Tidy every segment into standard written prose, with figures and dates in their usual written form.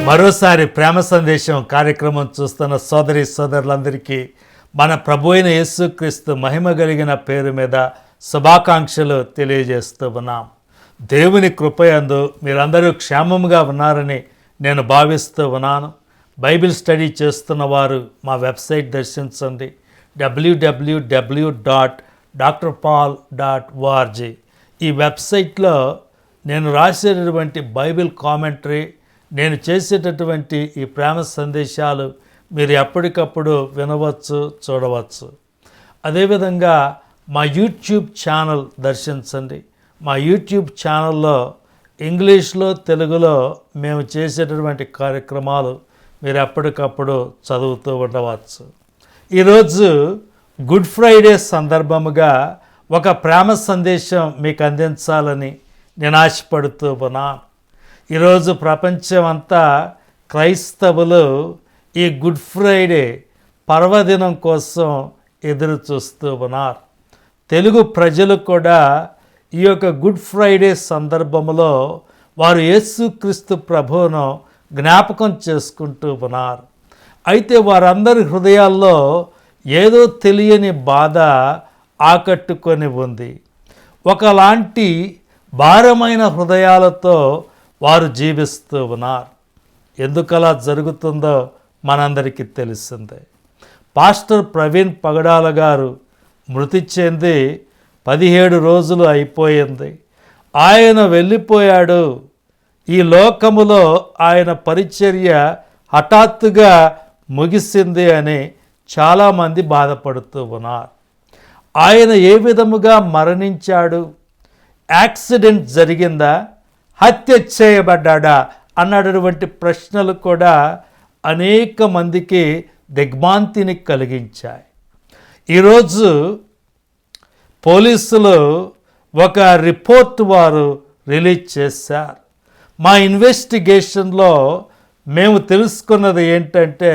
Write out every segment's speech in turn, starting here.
మరోసారి ప్రేమ సందేశం కార్యక్రమం చూస్తున్న సోదరి సోదరులందరికీ మన ప్రభు అయిన యేసుక్రీస్తు మహిమ కలిగిన పేరు మీద శుభాకాంక్షలు తెలియజేస్తూ ఉన్నాం. దేవుని కృపయందు మీరందరూ క్షేమంగా ఉన్నారని నేను భావిస్తూ ఉన్నాను. బైబిల్ స్టడీ చేస్తున్న వారు మా వెబ్సైట్ దర్శించండి, www.drpaul.org. ఈ వెబ్సైట్లో నేను రాసేటటువంటి బైబిల్ కామెంటరీ, నేను చేసేటటువంటి ఈ ప్రేమ సందేశాలు మీరు ఎప్పటికప్పుడు వినవచ్చు, చూడవచ్చు. అదేవిధంగా మా యూట్యూబ్ ఛానల్ దర్శించండి. మా యూట్యూబ్ ఛానల్లో ఇంగ్లీష్లో, తెలుగులో మేము చేసేటటువంటి కార్యక్రమాలు మీరు ఎప్పటికప్పుడు చదువుతూ ఉండవచ్చు. ఈరోజు గుడ్ ఫ్రైడే సందర్భముగా ఒక ప్రేమ సందేశం మీకు అందించాలని నేను ఆశపడుతూ ఉన్నాను. ఈరోజు ప్రపంచమంతా క్రైస్తవులు ఈ గుడ్ ఫ్రైడే పర్వదినం కోసం ఎదురు చూస్తూ ఉన్నారు. తెలుగు ప్రజలు కూడా ఈ యొక్క గుడ్ ఫ్రైడే సందర్భంలో వారు యేసుక్రీస్తు ప్రభువును జ్ఞాపకం చేసుకుంటూ ఉన్నారు. అయితే వారందరి హృదయాల్లో ఏదో తెలియని బాధ ఆకట్టుకొని ఉంది. ఒకలాంటి భారమైన హృదయాలతో వారు జీవిస్తూ ఉన్నారు. ఎందుకలా జరుగుతుందో మనందరికీ తెలిసిందే. పాస్టర్ ప్రవీణ్ పగడాల గారు మృతి చెంది 17 రోజులు అయిపోయింది. ఆయన వెళ్ళిపోయాడు. ఈ లోకములో ఆయన పరిచర్య హఠాత్తుగా ముగిసింది అని చాలామంది బాధపడుతూ ఉన్నారు. ఆయన ఏ విధముగా మరణించాడు? యాక్సిడెంట్ జరిగిందా? హత్య చేయబడ్డా అన్నటువంటి ప్రశ్నలు కూడా అనేక మందికి దిగ్భ్రాంతిని కలిగించాయి. ఈరోజు పోలీసులు ఒక రిపోర్ట్ వారు రిలీజ్ చేశారు. మా ఇన్వెస్టిగేషన్లో మేము తెలుసుకున్నది ఏంటంటే,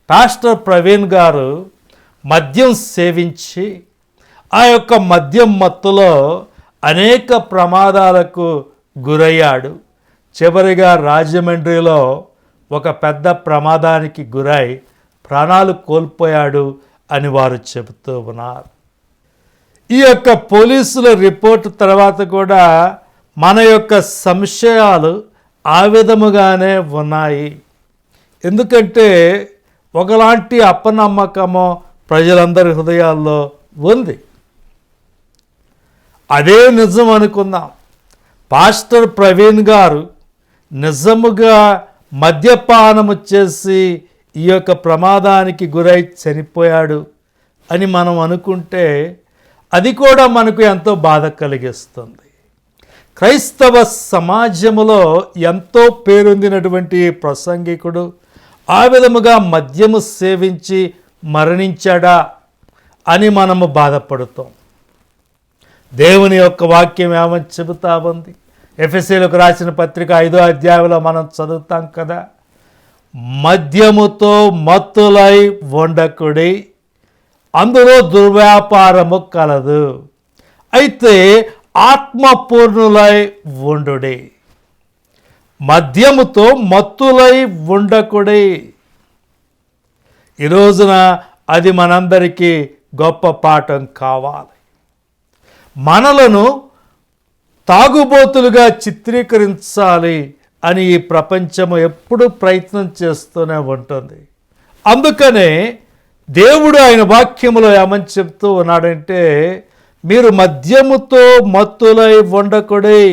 పాస్టర్ ప్రవీణ్ గారు మద్యం సేవించి ఆ యొక్క మద్యం మత్తులో అనేక ప్రమాదాలకు గురయ్యాడు. చివరిగా రాజమండ్రిలో ఒక పెద్ద ప్రమాదానికి గురై ప్రాణాలు కోల్పోయాడు అని వారు చెబుతూ ఉన్నారు. ఈ యొక్క పోలీసుల రిపోర్ట్ తర్వాత కూడా మన యొక్క సంశయాలు ఆ విధముగానే ఉన్నాయి. ఎందుకంటే ఒకలాంటి అపనమ్మకము ప్రజలందరి హృదయాల్లో ఉంది. అదే నిజం అనుకుందాం. పాస్టర్ ప్రవీణ్ గారు నిజముగా మద్యపానము చేసి ఈ యొక్క ప్రమాదానికి గురై చనిపోయాడు అని మనం అనుకుంటే అది కూడా మనకు ఎంతో బాధ కలిగిస్తుంది. క్రైస్తవ సమాజంలో ఎంతో పేరొందినటువంటి ప్రసంగికుడు ఆ విధముగా మద్యము సేవించి మరణించాడా అని మనము బాధపడుతాం. దేవుని యొక్క వాక్యం ఏమని చెబుతా ఉంది? ఎఫెసీయులకు రాసిన పత్రిక 5వ అధ్యాయంలో మనం చదువుతాం కదా, మద్యముతో మత్తులై ఉండకుడి, అందులో దుర్వ్యాపారము కలదు, అయితే ఆత్మపూర్ణులై ఉండుడి. మద్యముతో మత్తులై ఉండకుడి. ఈ రోజున అది మనందరికీ గొప్ప పాఠం కావాలి. మనలను తాగుబోతులుగా చిత్రీకరించాలి అని ఈ ప్రపంచము ఎప్పుడూ ప్రయత్నం చేస్తూనే ఉంటుంది. అందుకనే దేవుడు ఆయన వాక్యములో ఏమని చెప్తూ ఉన్నాడంటే, మీరు మద్యముతో మత్తులై ఉండకుడి,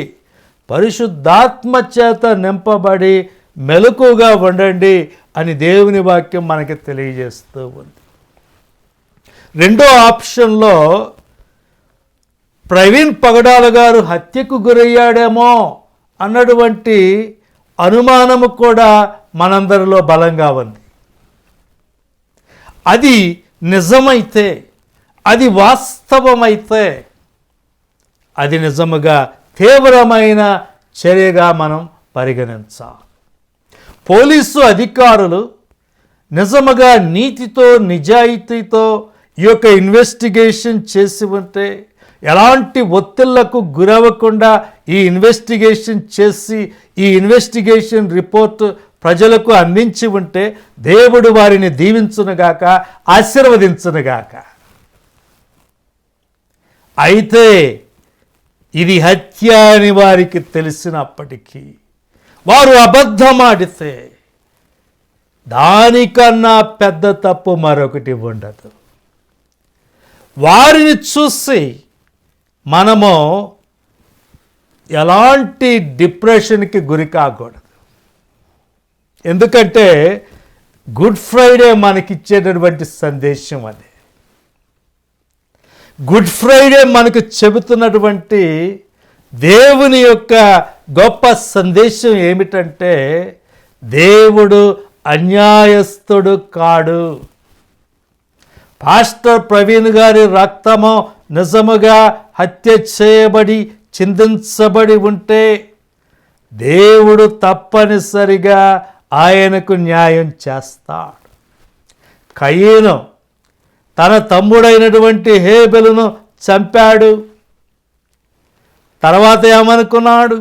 పరిశుద్ధాత్మ చేత నింపబడి మెలకుగా ఉండండి అని దేవుని వాక్యం మనకి తెలియజేస్తూ ఉంది. రెండో ఆప్షన్లో ప్రవీణ్ పగడాల గారు హత్యకు గురయ్యాడేమో అన్నటువంటి అనుమానము కూడా మనందరిలో బలంగా ఉంది. అది నిజమైతే, అది వాస్తవమైతే అది నిజముగా తీవ్రమైన చర్యగా మనం పరిగణించాలి. పోలీసు అధికారులు నిజముగా నీతితో నిజాయితీతో ఈ యొక్క ఇన్వెస్టిగేషన్ చేసి ఉంటే, ఎలాంటి ఒత్తిళ్లకు గురవ్వకుండా ఈ ఇన్వెస్టిగేషన్ చేసి ఈ ఇన్వెస్టిగేషన్ రిపోర్ట్ ప్రజలకు అందించి ఉంటే దేవుడు వారిని దీవించునుగాక, ఆశీర్వదించునుగాక. అయితే ఇది హత్య అని వారికి తెలిసినప్పటికీ వారు అబద్ధమాడితే దానికన్నా పెద్ద తప్పు మరొకటి ఉండదు. వారిని చూసి మనము ఎలాంటి డిప్రెషన్కి గురి కాకూడదు. ఎందుకంటే గుడ్ ఫ్రైడే మనకిచ్చేటటువంటి సందేశం అది. గుడ్ ఫ్రైడే మనకు చెబుతున్నటువంటి దేవుని యొక్క గొప్ప సందేశం ఏమిటంటే దేవుడు అన్యాయస్తుడు కాడు. పాస్టర్ ప్రవీణ్ గారి రక్తము నిజముగా హత్య చేయబడి చిందించబడి ఉంటే దేవుడు తప్పనిసరిగా ఆయనకు న్యాయం చేస్తాడు. కయీను తన తమ్ముడైనటువంటి హేబెలును చంపాడు. తర్వాత ఏమనుకున్నాడు?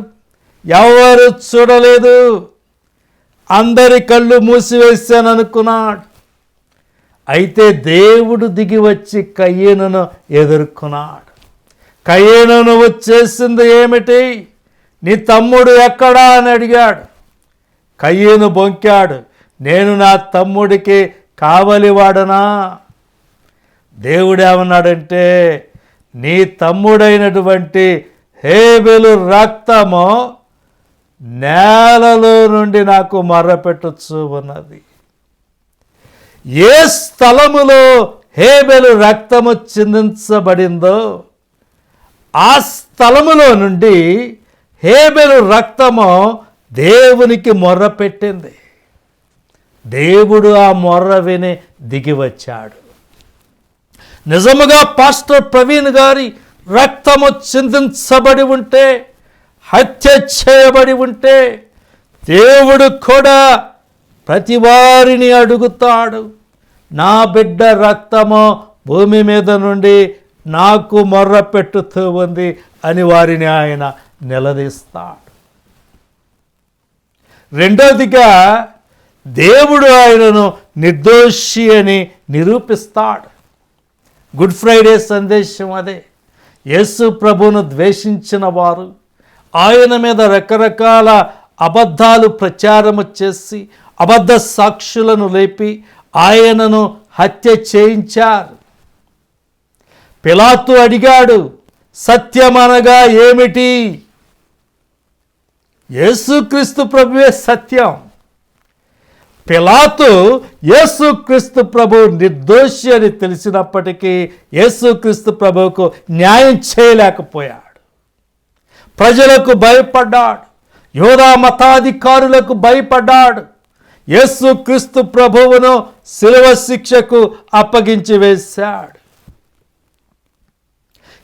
ఎవరు చూడలేదు, అందరి కళ్ళు మూసివేశాను అనుకున్నాడు. అయితే దేవుడు దిగి వచ్చి కయీనును ఎదుర్కొన్నాడు. కయీను, నువ్వు చేసింది ఏమిటి? నీ తమ్ముడు ఎక్కడా అని అడిగాడు. కయీను బొంకాడు, నేను నా తమ్ముడికి కావలివాడనా? దేవుడు ఏమన్నాడంటే, నీ తమ్ముడైనటువంటి హేబెలు రక్తము నేలలో నుండి నాకు మర్రపెట్టుచు ఉన్నది. ఏ స్థలములో హేబెలు రక్తము చిందించబడిందో ఆ స్థలములో నుండి హేబెలు రక్తము దేవునికి మొర్రపెట్టింది. దేవుడు ఆ మొర్ర విని దిగి వచ్చాడు. నిజముగా పాస్టర్ ప్రవీణ్ గారి రక్తము చిందించబడి ఉంటే, హత్య చేయబడి ఉంటే, దేవుడు కూడా ప్రతి వారిని అడుగుతాడు, నా బిడ్డ రక్తము భూమి మీద నుండి నాకు మొర్ర పెట్టుతూ ఉంది అని వారిని ఆయన నిలదీస్తాడు. రెండవదిగా దేవుడు ఆయనను నిర్దోషి అని నిరూపిస్తాడు. గుడ్ ఫ్రైడే సందేశం అదే. యేసు ప్రభువును ద్వేషించిన వారు ఆయన మీద రకరకాల అబద్ధాలు ప్రచారము చేసి అబద్ధ సాక్షులను లేపి ఆయనను హత్య చేయించారు. పిలాతు అడిగాడు, సత్యమనగా ఏమిటి? యేసుక్రీస్తు ప్రభువే సత్యం. పిలాతు యేసుక్రీస్తు ప్రభు నిర్దోషి అని తెలిసినప్పటికీ యేసుక్రీస్తు ప్రభువుకు న్యాయం చేయలేకపోయాడు. ప్రజలకు భయపడ్డాడు, యూదా మతాధికారులకు భయపడ్డాడు. యేసుక్రీస్తు ప్రభువును శిలువ శిక్షకు అప్పగించి వేశాడు.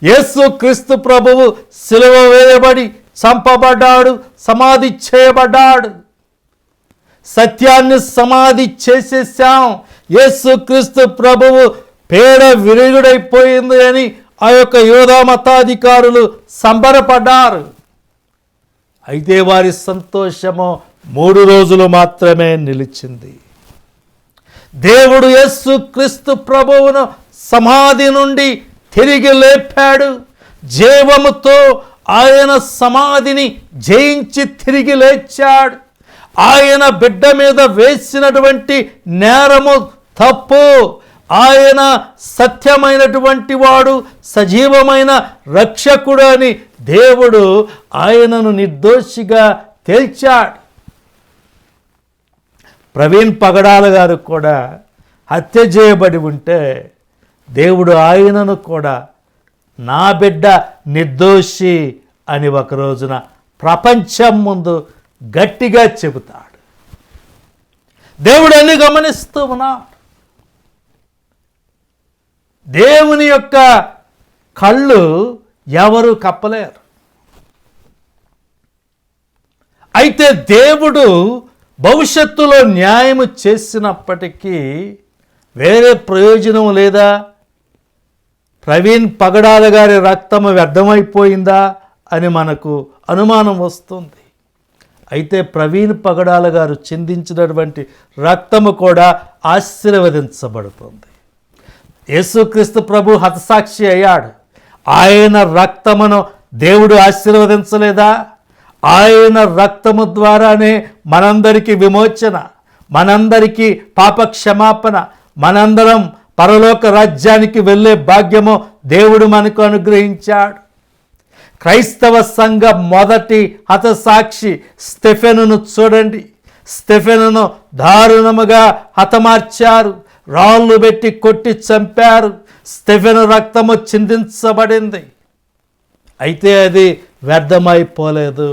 యేసుక్రీస్తు ప్రభువు శిలువ వేయబడి చంపబడ్డాడు, సమాధి చేయబడ్డాడు. సత్యాన్ని సమాధి చేసేసాం. యేసుక్రీస్తు ప్రభువు పేడ విరుగుడైపోయింది అని ఆ యొక్క యూదా మతాధికారులు సంబరపడ్డారు. అయితే వారి సంతోషము 3 రోజులు మాత్రమే నిలిచింది. దేవుడు యేసుక్రీస్తు ప్రభువును సమాధి నుండి తిరిగి లేపాడు. జీవముతో ఆయన సమాధిని జయించి తిరిగి లేచాడు. ఆయన బిడ్డ మీద వేసినటువంటి నేరము తప్పు. ఆయన సత్యమైనటువంటి వాడు, సజీవమైన రక్షకుడు అని దేవుడు ఆయనను నిర్దోషిగా తేల్చాడు. ప్రవీణ్ పగడాల గారు కూడా హత్య చేయబడి ఉంటే దేవుడు ఆయనను కూడా నా బిడ్డ నిర్దోషి అని ఒక రోజున ప్రపంచం ముందు గట్టిగా చెబుతాడు. దేవుడు అన్ని గమనిస్తూ ఉన్నాడు. దేవుని యొక్క కళ్ళు ఎవరు కప్పలేరు. అయితే దేవుడు భవిష్యత్తులో న్యాయము చేసినప్పటికీ వేరే ప్రయోజనం లేదా? ప్రవీణ్ పగడాల గారి రక్తము వ్యర్థమైపోయిందా అని మనకు అనుమానం వస్తుంది. అయితే ప్రవీణ్ పగడాల గారు చిందించినటువంటి రక్తము కూడా ఆశీర్వదించబడుతుంది. యేసుక్రీస్తు ప్రభు హతసాక్షి అయ్యాడు. ఆయన రక్తమును దేవుడు ఆశీర్వదించలేదా? ఆయన రక్తము ద్వారానే మనందరికీ విమోచన, మనందరికీ పాప క్షమాపణ, మనందరం పరలోక రాజ్యానికి వెళ్ళే భాగ్యము దేవుడు మనకు అనుగ్రహించాడు. క్రైస్తవ సంఘ మొదటి హతసాక్షి స్టెఫెనును చూడండి. స్టెఫెనును దారుణముగా హతమార్చారు, రాళ్ళు పెట్టి కొట్టి చంపారు. స్టెఫెను రక్తము చిందించబడింది. అయితే అది వ్యర్థమైపోలేదు.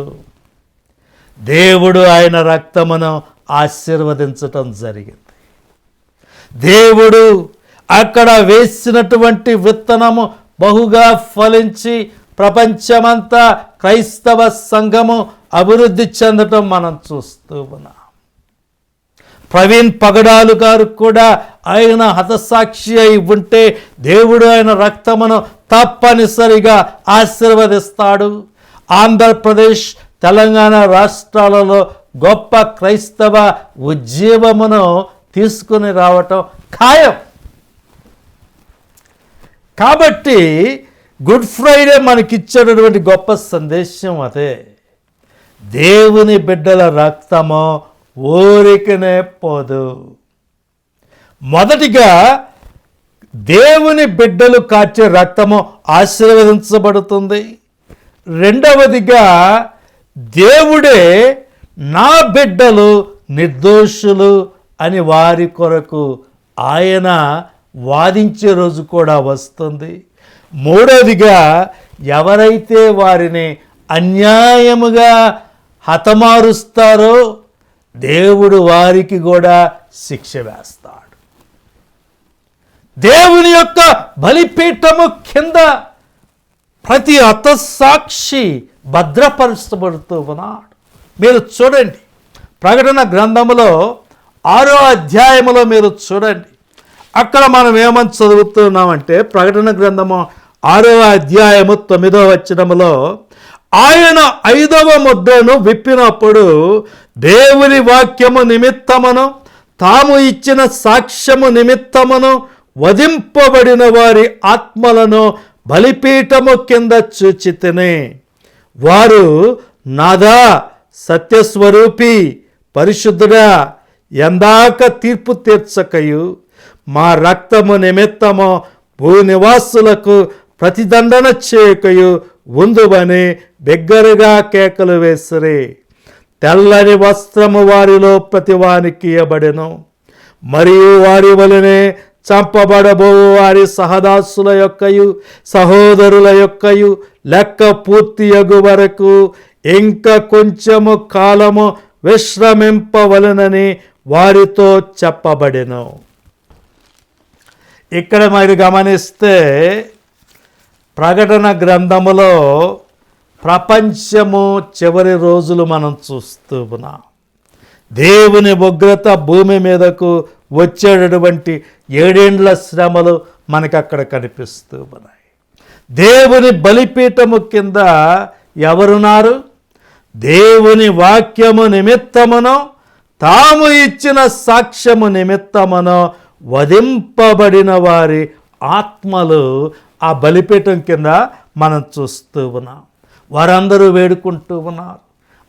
దేవుడు ఆయన రక్తమును ఆశీర్వదించటం జరిగింది. దేవుడు అక్కడ వేసినటువంటి విత్తనము బహుగా ఫలించి ప్రపంచమంతా క్రైస్తవ సంఘము అభివృద్ధి చెందటం మనం చూస్తూ ఉన్నాం. ప్రవీణ్ పగడాలు గారు కూడా ఆయన హతసాక్షి అయి ఉంటే దేవుడు ఆయన రక్తమును తప్పనిసరిగా ఆశీర్వదిస్తాడు. ఆంధ్రప్రదేశ్, తెలంగాణ రాష్ట్రాలలో గొప్ప క్రైస్తవ ఉద్యమమును తీసుకుని రావటం ఖాయం. కాబట్టి గుడ్ ఫ్రైడే మనకిచ్చేటటువంటి గొప్ప సందేశం అదే. దేవుని బిడ్డల రక్తము ఊరికనే పోదు. మొదటిగా దేవుని బిడ్డలు కార్చే రక్తము ఆశీర్వదించబడుతుంది. రెండవదిగా దేవుడే నా బిడ్డలు నిర్దోషులు అని వారి కొరకు ఆయన వాదించే రోజు కూడా వస్తుంది. మూడవదిగా ఎవరైతే వారిని అన్యాయముగా హతమారుస్తారో దేవుడు వారికి కూడా శిక్ష వేస్తాడు. దేవుని యొక్క బలిపీఠము కింద ప్రతి హతసాక్షి భద్రపరచబడుతూ ఉన్నాడు. మీరు చూడండి, ప్రకటన గ్రంథములో 6వ అధ్యాయములో మీరు చూడండి. అక్కడ మనం ఏమని చదువుతున్నామంటే, ప్రకటన గ్రంథము 6వ అధ్యాయము 9వ వచనములో, ఆయన 5వ ముద్రను విప్పినప్పుడు దేవుని వాక్యము నిమిత్తమును తాము ఇచ్చిన సాక్ష్యము నిమిత్తమును వధింపబడిన వారి ఆత్మలను బలిపీఠము కింద చూచితిని. వారు నాదా సత్యస్వరూపి పరిశుద్ధుడా, ఎందాక తీర్పు తీర్చకయు మా రక్తము నిమిత్తము భూనివాసులకు ప్రతిదండన చేయకయు ఉందువని బిగ్గరగా కేకలు వేసిరి. తెల్లని వస్త్రము వారిలో ప్రతివానికి ఇయ్యబడెను. మరియు వారి వలనే చంపబడబో వారి సహదాసుల యొక్కయు సహోదరుల యొక్కయు లెక్క పూర్తియగు వరకు ఇంకా కొంచెము కాలము విశ్రమింపవలనని వారితో చెప్పబడెను. ఇక్కడ మీరు గమనిస్తే ప్రకటన గ్రంథములో ప్రపంచము చివరి రోజులు మనం చూస్తూ ఉన్నాం. దేవుని ఉగ్రత భూమి మీదకు వచ్చేటటువంటి 7 ఏండ్ల శ్రమలు మనకు అక్కడ కనిపిస్తూ ఉన్నాయి. దేవుని బలిపీఠము కింద ఎవరున్నారు? దేవుని వాక్యము నిమిత్తమును తాము ఇచ్చిన సాక్ష్యము నిమిత్తమును వధింపబడిన వారి ఆత్మలు ఆ బలిపీఠం కింద మనం చూస్తూ ఉన్నాం. వారందరూ వేడుకుంటూ ఉన్నారు,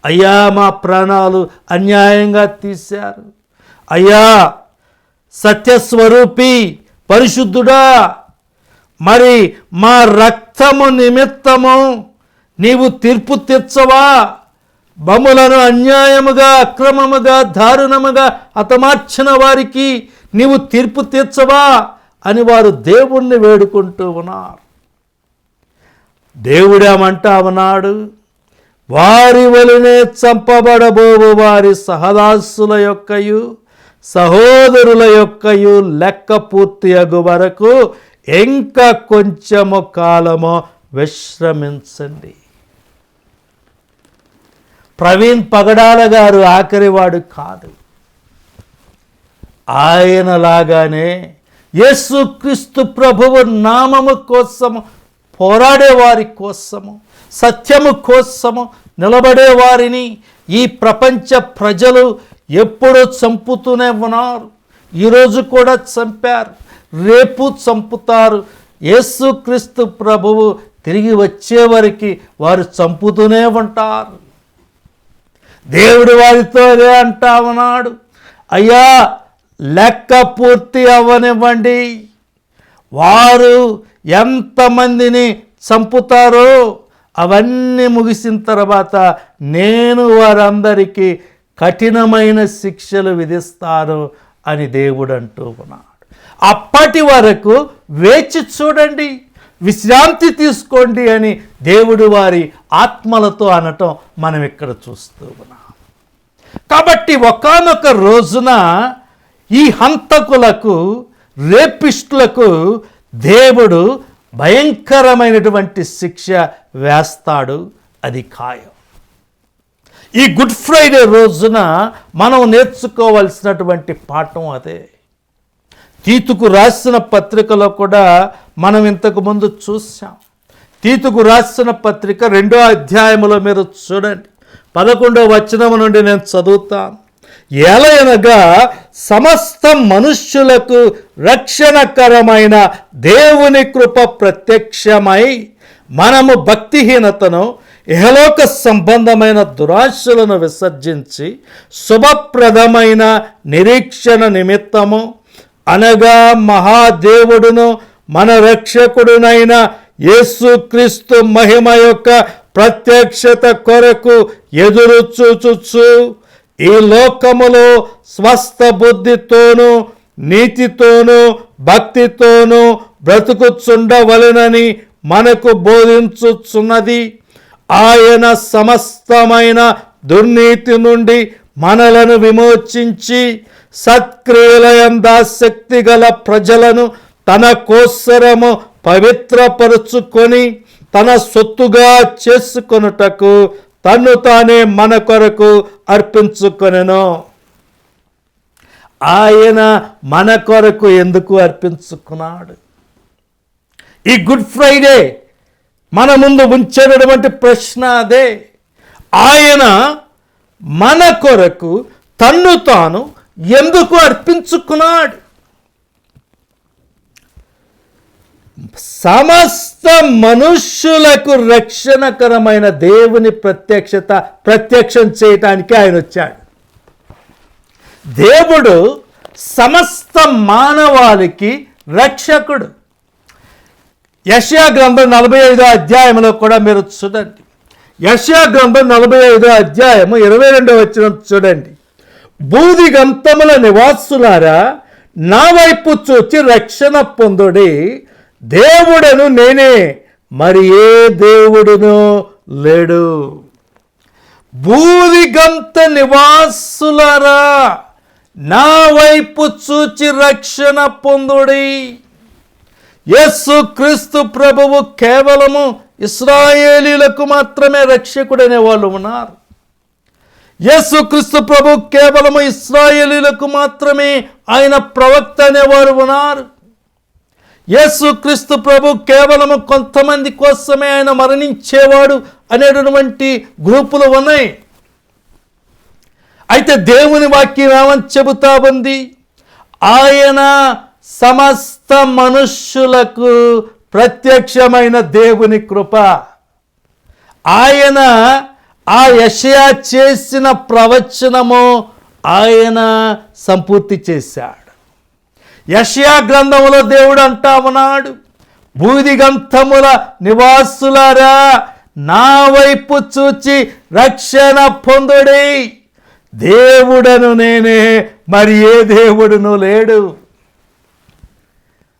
అయ్యా మా ప్రాణాలు అన్యాయంగా తీశారు, అయ్యా సత్యస్వరూపి పరిశుద్ధుడా, మరి మా రక్తము నిమిత్తము నీవు తీర్పు తీర్చవా? మమ్ములను అన్యాయముగా అక్రమముగా దారుణముగా హతమార్చిన వారికి నీవు తీర్పు తీర్చవా అని వారు దేవుణ్ణి వేడుకుంటూ ఉన్నారు. దేవుడేమంటా ఉన్నాడు, వారి వలనే చంపబడబోవు వారి సహదాసుల యొక్కయు సహోదరుల యొక్కయు లెక్క పూర్తి అగు వరకు ఇంకా కొంచెము కాలము విశ్రమించండి. ప్రవీణ్ పగడాల గారు ఆఖరివాడు కాదు. ఆయనలాగానే యేసుక్రీస్తు ప్రభువు నామము కోసము పోరాడే వారి కోసము, సత్యము కోసము నిలబడే వారిని ఈ ప్రపంచ ప్రజలు ఎప్పుడూ చంపుతూనే ఉన్నారు. ఈరోజు కూడా చంపారు, రేపు చంపుతారు. యేసుక్రీస్తు ప్రభువు తిరిగి వచ్చేవరకు వారు చంపుతూనే ఉంటారు. దేవుడు వారితో అదే అంటా ఉన్నాడు, అయ్యా లెక్క పూర్తి అవ్వనివ్వండి. వారు ఎంతమందిని చంపుతారో అవన్నీ ముగిసిన తర్వాత నేను వారందరికీ కఠినమైన శిక్షలు విధిస్తాను అని దేవుడు అంటూ ఉన్నాడు. అప్పటి వరకు వేచి చూడండి, విశ్రాంతి తీసుకోండి అని దేవుడు వారి ఆత్మలతో అనటం మనం ఇక్కడ చూస్తూ ఉన్నాం. కాబట్టి ఒకానొక రోజున ఈ హంతకులకు, రేపిస్టులకు దేవుడు భయంకరమైనటువంటి శిక్ష వేస్తాడు, అది ఖాయం. ఈ గుడ్ ఫ్రైడే రోజున మనం నేర్చుకోవాల్సినటువంటి పాఠం అదే. తీతుకు రాసిన పత్రికలో కూడా మనం ఇంతకుముందు చూసాం. తీతుకు రాసిన పత్రిక 2వ అధ్యాయంలో మీరు చూడండి, 11వ వచనం నుండి నేను చదువుతాను. ఎలయనగా సమస్త మనుష్యులకు రక్షణకరమైన దేవుని కృప ప్రత్యక్షమై మనము భక్తిహీనతను, ఇహలోక సంబంధమైన దురాశలను విసర్జించి శుభప్రదమైన నిరీక్షణ నిమిత్తము, అనగా మహాదేవుడును మన రక్షకుడునైన యేసుక్రీస్తు మహిమ యొక్క ప్రత్యక్షత కొరకు ఎదురు చూచుచు ఈ లోకములో స్వస్థ బుద్ధితోనూ నీతితోనూ భక్తితోనూ బ్రతుకుచుండవలెనని మనకు బోధించుచున్నది. ఆయన సమస్తమైన దుర్నీతి నుండి మనలను విమోచించి సత్క్రియలయందాసక్తి గల ప్రజలను తన కోసరము పవిత్రపరుచుకొని తన సొత్తుగా చేసుకొనుటకు తన్ను తానే మన కొరకు అర్పించుకొనెను. ఆయన మన కొరకు ఎందుకు అర్పించుకున్నాడు? ఈ గుడ్ ఫ్రైడే మన ముందు ఉంచేటటువంటి ప్రశ్న అదే. ఆయన మన కొరకు తన్ను తాను ఎందుకు అర్పించుకున్నాడు? సమస్త మనుష్యులకు రక్షణకరమైన దేవుని ప్రత్యక్షం చేయటానికి ఆయన వచ్చాడు. దేవుడు సమస్త మానవాళికి రక్షకుడు. యెషయా గ్రంథం 45వ అధ్యాయంలో కూడా మీరు చూడండి. యెషయా గ్రంథం 45వ అధ్యాయము 22వ వచనం చూడండి. భూదిగంతముల నివాసులారా, నా వైపు చూచి రక్షణ పొందుడి. దేవుడను నేనే, మరి ఏ దేవుడును లేడు. భూదిగంత నివాసులారా, నా వైపు చూచి రక్షణ పొందుడి. యేసుక్రీస్తు ప్రభువు కేవలము ఇశ్రాయేలీలకు మాత్రమే రక్షకుడనే వాళ్ళు ఉన్నారు. యేసుక్రీస్తు ప్రభు కేవలము ఇశ్రాయేలీలకు మాత్రమే ఆయన ప్రవక్త అనేవారు ఉన్నారు. యేసుక్రీస్తు ప్రభు కేవలము కొంతమంది కోసమే ఆయన మరణించేవాడు అనేటటువంటి గ్రూపులు ఉన్నాయి. అయితే దేవుని వాక్యం ఏమని చెబుతా ఉంది? ఆయన సమస్త మనుష్యులకు ప్రత్యక్షమైన దేవుని కృప. ఆయన ఆ యెషయా చేసిన ప్రవచనము ఆయన సంపూర్తి చేశాడు. యెషయా గ్రంథములో దేవుడు అంటా ఉన్నాడు, భూదిగంతముల నివాసులారా, నా వైపు చూచి రక్షణ పొందుడి. దేవుడను నేనే, మరి ఏ దేవుడును లేడు.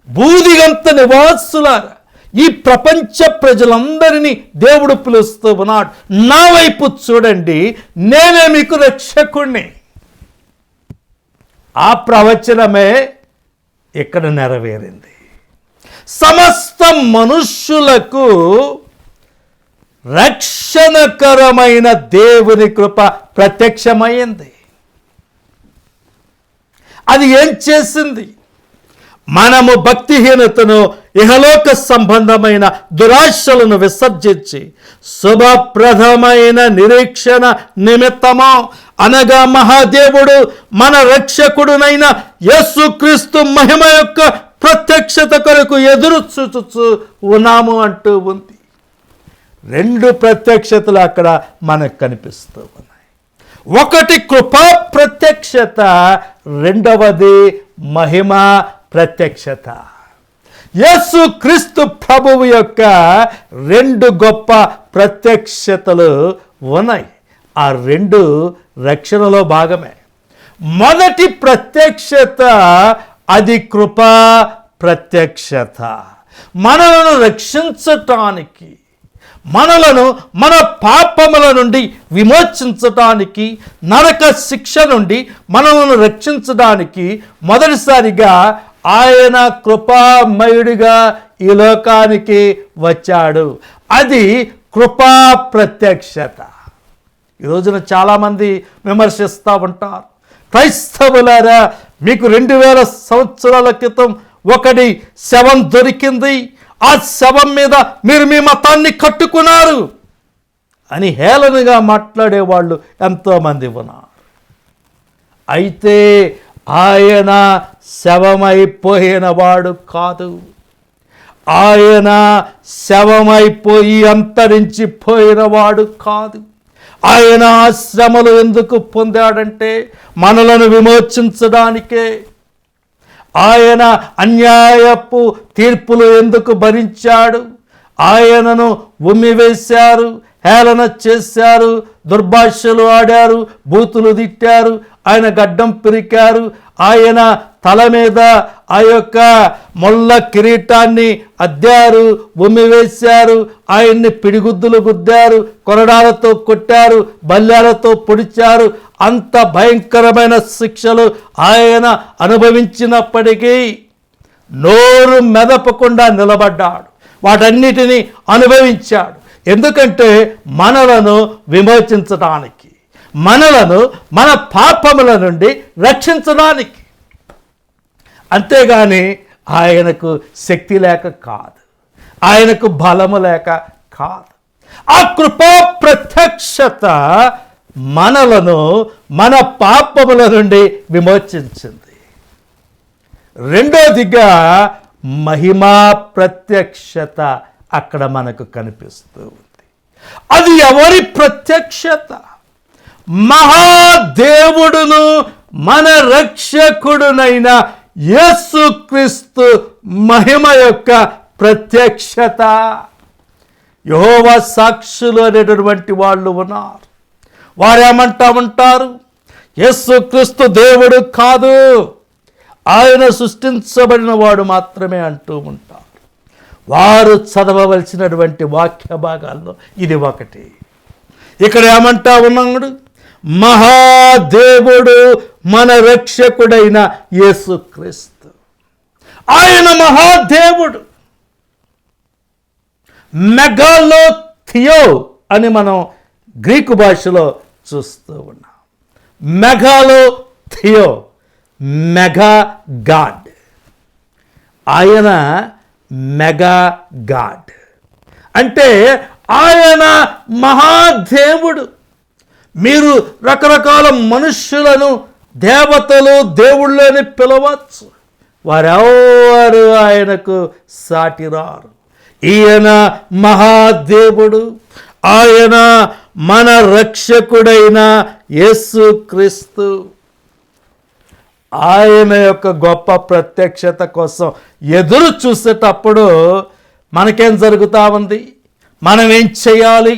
భూదిగంత నివాసులారా, ఈ ప్రపంచ ప్రజలందరినీ దేవుడు పిలుస్తూ ఉన్నాడు, నా వైపు చూడండి, నేనే మీకు రక్షకుణ్ణి. ఆ ప్రవచనమే ఇక్కడ నెరవేరింది. సమస్త మనుష్యులకు రక్షణకరమైన దేవుని కృప ప్రత్యక్షమైంది. అది ఏం చేసింది? మనము భక్తిహీనతను, ఇహలోక సంబంధమైన దురాశలను విసర్జించి శుభప్రదమైన నిరీక్షణ నిమిత్తము, అనగా మహాదేవుడు మన రక్షకుడునైన యేసుక్రీస్తు మహిమ యొక్క ప్రత్యక్షత కొరకు ఎదురు చూచుచు ఉన్నాము అంటూ ఉంది. 2 ప్రత్యక్షతలు అక్కడ మనకు కనిపిస్తూ ఉన్నాయి. ఒకటి కృపా ప్రత్యక్షత, రెండవది మహిమ ప్రత్యక్షత. యేసుక్రీస్తు ప్రభువు యొక్క 2 గొప్ప ప్రత్యక్షతలు ఉన్నాయి. ఆ 2 రక్షణలో భాగమే. మొదటి ప్రత్యక్షత అది కృపా ప్రత్యక్షత. మనలను రక్షించటానికి, మనలను మన పాపముల నుండి విమోచించటానికి, నరక శిక్ష నుండి మనలను రక్షించడానికి మొదటిసారిగా ఆయన కృపామయుడిగా ఈ లోకానికి వచ్చాడు. అది కృపా ప్రత్యక్షత. ఈ రోజున చాలామంది విమర్శిస్తూ ఉంటారు, క్రైస్తవులారా మీకు 2000 సంవత్సరాల క్రితం ఒకటి శవం దొరికింది, ఆ శవం మీద మీరు మీ మతాన్ని కట్టుకున్నారు అని హేళనగా మాట్లాడేవాళ్ళు ఎంతోమంది ఉన్నారు. అయితే ఆయన శవమైపోయినవాడు కాదు. ఆయన శవమైపోయి అంతరించిపోయినవాడు కాదు. ఆయన శ్రమలు ఎందుకు పొందాడంటే మనలను విమోచించడానికే. ఆయన అన్యాయపు తీర్పులు ఎందుకు భరించాడు? ఆయనను ఉమ్మివేశారు, హేళన చేశారు, దుర్భాషలు ఆడారు, బూతులు తిట్టారు, ఆయన గడ్డం పిరికారు, ఆయన తల మీద ఆ యొక్క మొల్ల కిరీటాన్ని అద్దారు, ఉమ్మివేశారు, ఆయన్ని పిడిగుద్దులు గుద్దారు, కొరడాలతో కొట్టారు, బల్యాలతో పొడిచారు. అంత భయంకరమైన శిక్షలు ఆయన అనుభవించినప్పటికీ నోరు మెదపకుండా నిలబడ్డాడు. వాటన్నిటినీ అనుభవించాడు. ఎందుకంటే మనలను విమోచించడానికి, మనలను మన పాపముల నుండి రక్షించడానికి. అంతేగాని ఆయనకు శక్తి లేక కాదు, ఆయనకు బలము లేక కాదు. ఆ కృపా ప్రత్యక్షత మనలను మన పాపముల నుండి విమోచించింది. రెండోదిగా మహిమా ప్రత్యక్షత అక్కడ మనకు కనిపిస్తూ ఉంది. అది ఎవరి ప్రత్యక్షత? మహాదేవుడును మన రక్షకుడునైన యేసుక్రీస్తు మహిమ యొక్క ప్రత్యక్షత. యెహోవా సాక్షులు అనేటటువంటి వాళ్ళు ఉన్నారు. వారేమంటా ఉంటారు? యేసుక్రీస్తు దేవుడు కాదు, ఆయన సృష్టించబడిన వాడు మాత్రమే అంటూ ఉంటారు. వారు చదవవలసినటువంటి వాక్య భాగాల్లో ఇది ఒకటి. ఇక్కడ ఏమంటా ఉన్నాడు? మహాదేవుడు మన రక్షకుడైన యేసుక్రీస్తు. ఆయన మహాదేవుడు. మెగాలోథియో అని మనం గ్రీకు భాషలో చూస్తూ ఉన్నాం. మెగాలోథియో, మెగా గాడ్. ఆయన మెగా గాడ్ అంటే ఆయన మహాదేవుడు. మీరు రకరకాల మనుష్యులను దేవతలు, దేవుళ్ళని పిలవచ్చు, వారెవరు ఆయనకు సాటిరారు. ఈయన మహాదేవుడు. ఆయన మన రక్షకుడైన యేసుక్రీస్తు. ఆయన యొక్క గొప్ప ప్రత్యక్షత కోసం ఎదురు చూసేటప్పుడు మనకేం జరుగుతూ ఉంది? మనం ఏం చేయాలి?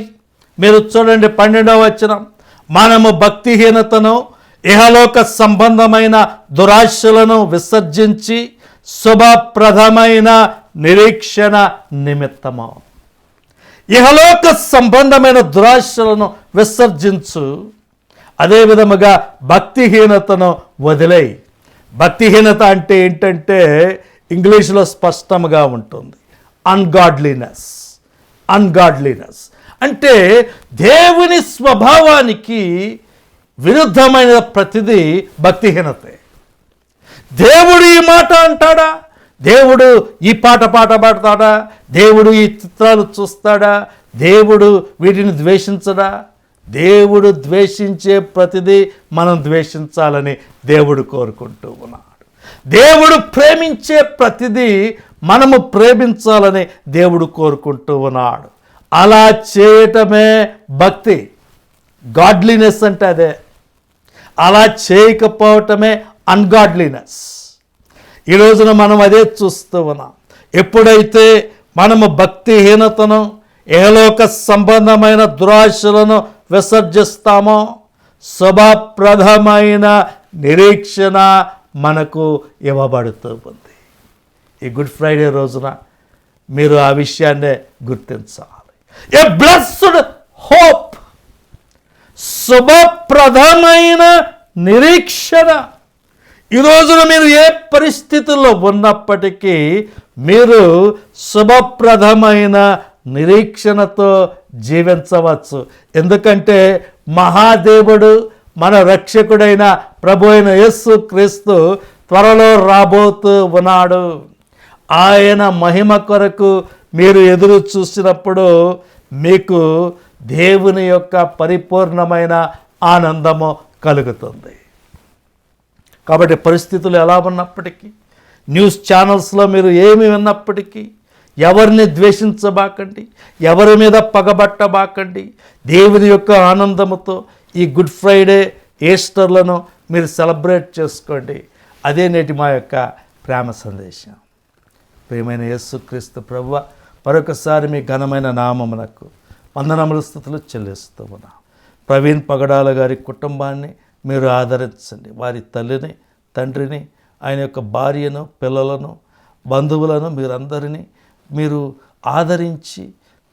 మీరు చూడండి 12వ వచనం. మనము భక్తిహీనతను, ఇహలోక సంబంధమైన దురాశలను విసర్జించి శుభప్రదమైన నిరీక్షణ నిమిత్తము. ఇహలోక సంబంధమైన దురాశలను విసర్జించు, అదే విధముగా భక్తిహీనతను వదిలేయి. భక్తిహీనత అంటే ఏంటంటే ఇంగ్లీష్లో స్పష్టంగా ఉంటుంది, అన్గాడ్లీనెస్. అన్గాడ్లీనెస్ అంటే దేవుని స్వభావానికి విరుద్ధమైన ప్రతిదీ భక్తిహీనతే. దేవుడు ఈ మాట అంటాడా? దేవుడు ఈ పాట పాడతాడా? దేవుడు ఈ చిత్రాలు చూస్తాడా? దేవుడు వీటిని ద్వేషించడా? దేవుడు ద్వేషించే ప్రతిదీ మనం ద్వేషించాలని దేవుడు కోరుకుంటూ ఉన్నాడు. దేవుడు ప్రేమించే ప్రతిదీ మనము ప్రేమించాలని దేవుడు కోరుకుంటూ ఉన్నాడు. అలా చేయటమే భక్తి. గాడ్లీనెస్ అంటే అదే. అలా చేయకపోవటమే అన్గాడ్లీనెస్. ఈ రోజున మనం అదే చూస్తూ ఉన్నాం. ఎప్పుడైతే మనము భక్తిహీనతను, ఏలోక సంబంధమైన దురాశలను విసర్జిస్తామో, శుభప్రదమైన నిరీక్షణ మనకు ఇవ్వబడుతూ ఉంది. ఈ గుడ్ ఫ్రైడే రోజున మీరు ఆ విషయాన్నే గుర్తించాలి. ఏ బ్లెస్డ్ హోప్, శుభప్రదమైన నిరీక్షణ. ఈ రోజున మీరు ఏ పరిస్థితుల్లో ఉన్నప్పటికీ మీరు శుభప్రదమైన నిరీక్షణతో జీవించవచ్చు. ఎందుకంటే మహాదేవుడు, మన రక్షకుడైన ప్రభు అయిన యేసు క్రీస్తు త్వరలో రాబోతూ ఉన్నాడు. ఆయన మహిమ కొరకు మీరు ఎదురు చూసినప్పుడు మీకు దేవుని యొక్క పరిపూర్ణమైన ఆనందము కలుగుతుంది. కాబట్టి పరిస్థితులు ఎలా ఉన్నప్పటికీ, న్యూస్ ఛానల్స్లో మీరు ఏమి విన్నప్పటికీ ఎవరిని ద్వేషించబాకండి, ఎవరి మీద పగబట్టబాకండి. దేవుని యొక్క ఆనందముతో ఈ గుడ్ ఫ్రైడే, ఈస్టర్లను మీరు సెలబ్రేట్ చేసుకోండి. అదే నేటి మా యొక్క ప్రేమ సందేశం. ప్రియమైన యేసుక్రీస్తు ప్రభువా, మరొకసారి మీ ఘనమైన నామమునకు వందనములు, స్తుతులు చెల్లిస్తూ ఉన్నాం. ప్రవీణ్ పగడాల గారి కుటుంబాన్ని మీరు ఆదరించండి. వారి తల్లిని, తండ్రిని, ఆయన యొక్క భార్యను, పిల్లలను, బంధువులను మీరందరినీ మీరు ఆదరించి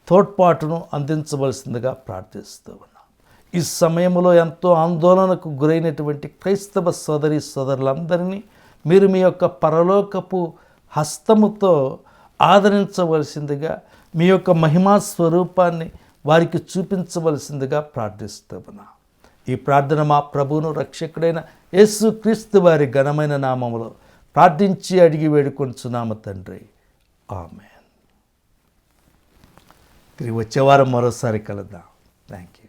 తోడ్పాటును అందించవలసిందిగా ప్రార్థిస్తూ ఉన్నాం. ఈ సమయంలో ఎంతో ఆందోళనకు గురైనటువంటి క్రైస్తవ సోదరి సోదరులందరినీ మీరు మీ యొక్క పరలోకపు హస్తముతో ఆదరించవలసిందిగా, మీ యొక్క మహిమా స్వరూపాన్ని వారికి చూపించవలసిందిగా ప్రార్థిస్తూ ఉన్నాం. ఈ ప్రార్థన మా ప్రభువును రక్షకుడైన యేసుక్రీస్తు వారి ఘనమైన నామములో ప్రార్థించి అడిగి వేడుకొంచున్నాము తండ్రి, ఆమేన్. తిరిగి వచ్చేవారం మరోసారి కలుద్దాం. Thank you.